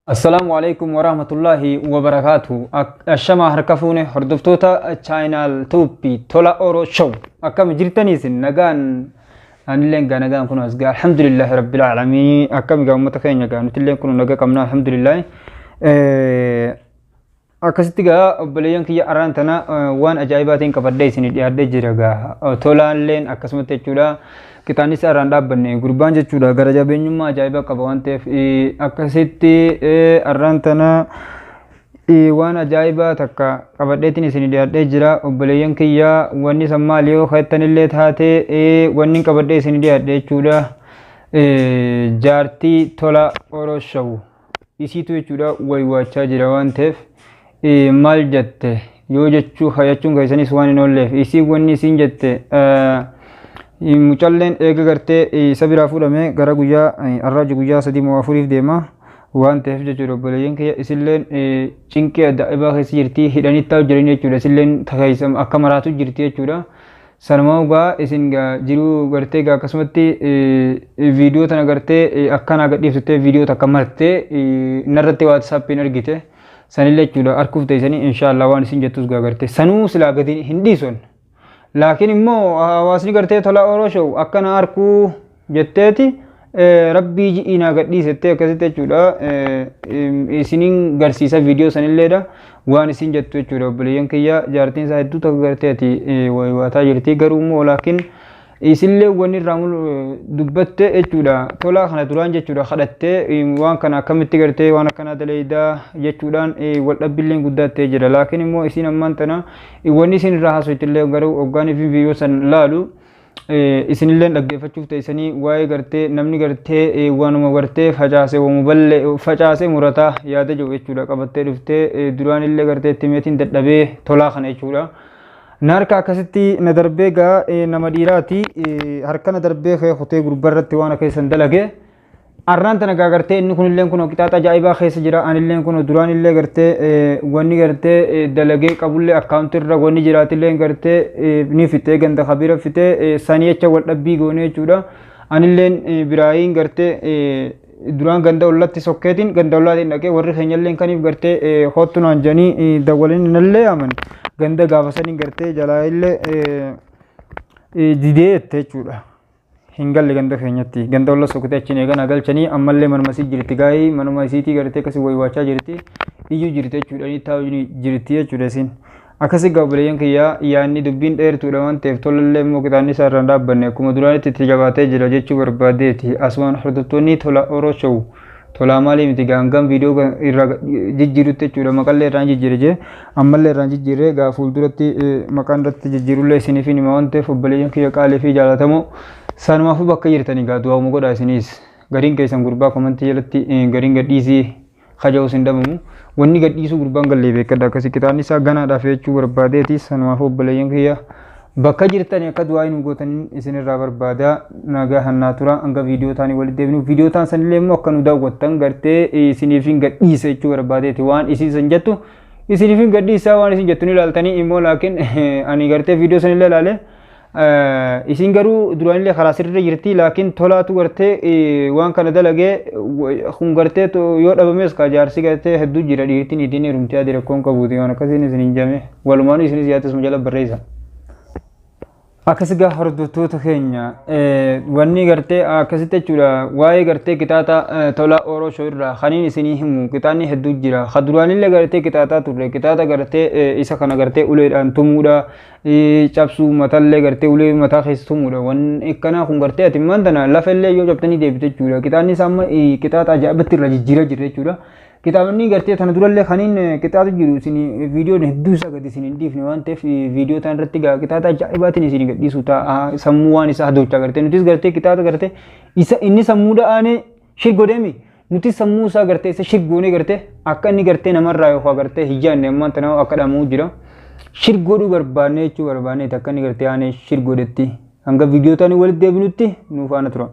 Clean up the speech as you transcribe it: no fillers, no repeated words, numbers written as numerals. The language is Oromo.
Assalamualaikum warahmatullahi wabarakatuh. Ashama harkafune hordoftoota channel tuupi tola oro show. Akkam jirtaniisin nagaan anilleen gaa nagaan kun asgaa alhamdulillahi rabbil alamin. Akkam gaa ummata keenya gaa nutilleen kun nagaa qabna alhamdulillah. Akkasitti gaa obboleeyyan kiyya arraan tana waan ajaa'ibaatiin qabadhee isin dhiyaadhee jira gaa tolaalleen akkasumatti jechuudha. Kitaanis arraan dhaabbanne gurbaan jechuudha gara jabeenyummaa ajaa'ibaa qaba waan ta'eef akkasitti arraan tana waan ajaa'ibaa takka qabadheetiin isin dhiyaadhee jira obboleeyyan kiyya wanni san maali yoo kaa'ettanillee taate wanni qabadhee isin dhiyaadhee jechuudha jaartii tola oroshawu isiitu jechuudha waywaachaa jira waan ta'eef maal jette yoo jechuu hayachuun keessanis waan hin oolleef isii wanni isiin jette mucalleen eega gartee sabiraa fuudhame gara guyyaa arraaji guyyaa 3 deema waan ta'eef jechuudha obboleeyyan kiyya isilleen cinqii ajaa'ibaa keessa jirti hidhanittaa jiran jechuudha isilleen takeessam akka maraatu jirti jechuudha sanuma ugaa isin jiruu gartee akkasumatti viidiyoo tana gartee akkana gadhiiftee viidiyoo takka martee narratti WhatsAppiin argite sanillee jechuudha arkuuf teessanii inshallah waan isin jettus gartee sanuu silaa gadi hin dhiison لكن إمو واسني قرتي طلع أوروشو أكنا أركو جتتي ربي جينا قدي ستة كذا تجودا سنين قرسيسا فيديو سنلله وان سين جتو تجودا بليان كيا جارتين سايدو تقرتي تي وواتا جرتي قرومو لكن isille wani ramul dubbate jechuudha tola kana duraan jechuudha khadatte waan kana kamitti garte waan kana daleeda jechuudhaan wal dhabbileen guddaatee jira laakiin immoo isin ammaan tana wani isin irraa haasoftillee garuu organic video san laalu isinillee dhaggeeffachuuf teessanii waa'ee gartee namni gartee waanuma gartee facaase waanuma balle facaase murataa yaada jiru jechuudha qabattee dhuftee duraan illee gartee timeetiin dadhabee tola kana jechuudha narka akkasitti na darbee gaa nama dhiiraati harka na darbee kee hotee gurbarratti waan keessan dalage arraan tana gaa gartee inni kunilleen kun qixaaxa ajaa'ibaa keessa jira anilleen kun duraan illee gartee wanni gartee dalagee qabullee akkaawuntii irra wanni jiraatillee gartee ni fitee ganda khabira fitee sanii jecha wal dhabbii goone jechuudha anilleen biraayin gartee duraan ganda ollatti sokkeetiin ganda ollaatiin dhaqee warri keenyalleen kaniif gartee hottunaan janii dawwalin nallee aman ganda gaafasanii gartee jalaa illee didee jechuudha hin galle ganda keenyatti ganda olla sokkotee achiin eegana galchanii ammallee manuma isii jirti gaa'ii manuma isiitii gartee akkasii waywaachaa jirti iyyuu jirti jechuudha ni taa'u jirti jechuudha isin akkasii gaabaleeyyan kiyyaa yaanni dubbiin dheertuudha waan ta'eef tolallee immoo kitaanni isaa irraan dhaabbanne akkuma duraanitti itti jabaatee jira jechuu barbaadeeti asumaan hordoftoonni tola oroshow tola maali miti gangam video irra jijjiirutti jechuudha maqallee irraan jijjiire je ammallee irraan jijjiire gaa fuulduratti maqaan irratti jijjiirullee isiniif hima waan ta'eef obboleeyyan kiyya qaalee fi jaalatamoo sanumaafuu bakka jirtanii gaa du'aa'uma godhaa isinis gariin keessan gurbaa komantii jalatti gariin gadhiisii haja'u sin damamu wanni gadhiisuu gurbaan gallee beekadha akkasii kitaabni isaa ganaadhaaf jechuu barbaadeeti sanumaafuu obboleeyyan kiyya bakka jirtanii akka du'aa hin gootaniin isinirraa barbaada nagaa hannaa tura hanga viidiyoo taanii walitti deebinu viidiyoo taan sanillee immoo akka nu daawwattan gartee isiniif hin gadhiisa jechuu barbaadeeti waan isin jettu isiniif hin gadhiisa waan isin jettu ni ilaaltanii immoo laakiin ani gartee viidiyoo sanillee ilaale isin garuu duraanillee karaa sirrii jirti laakiin tolaatu gartee waan kana dalagee kun gartee yoo dhabames ka jaarsi gartee hedduu jira dhiirtiin idiin herumtee adii rakkoon qabuuti waan akkasiin isin hin jame walumaan isinis yaatesuma jala barreessa akkasigaa hordoftoota keenya wanni gartee akkasitti jechuudha waa'ee gartee qixaaxa tola orosho irraa kaniin isinii himu qixaanni hedduu jira kaduraanillee gartee qixaaxaa turre qixaaxa gartee isa kana gartee uleedhaan tumuudha cabsuu matallee gartee ulee mataa keessa tumuudha wanni akkanaa kun gartee ati maantana lafellee yoo cabtanii deebite jechuudha qixaanni isaa amma qixaaxa ajaa'ibatti irra jijjiira jirre jechuudha kitaabni gartee tana durallee kaniin qixaaxu jiru isin viidiyoon hedduu isaa gadi isin hin dhiifne waan ta'eef viidiyoo tan irratti qixaaxa ajaa'ibaatiin isin gadhiisu ta'a sammuu waan isaa hadoocha gartee nutis gartee qixaaxa gartee isa inni sammuudha aanee shirgodeemi nuti sammuu isaa gartee isa shirgoonee gartee akka inni gartee namarraa yoo gartee hiyyaanne ammaan tana akka dhamuu jira shirgoodhuu barbaanne jechuu barbaanne akka inni gartee aanee shirgoodetti hanga viidiyoo taanii walitti deebinutti nuuf faana tura.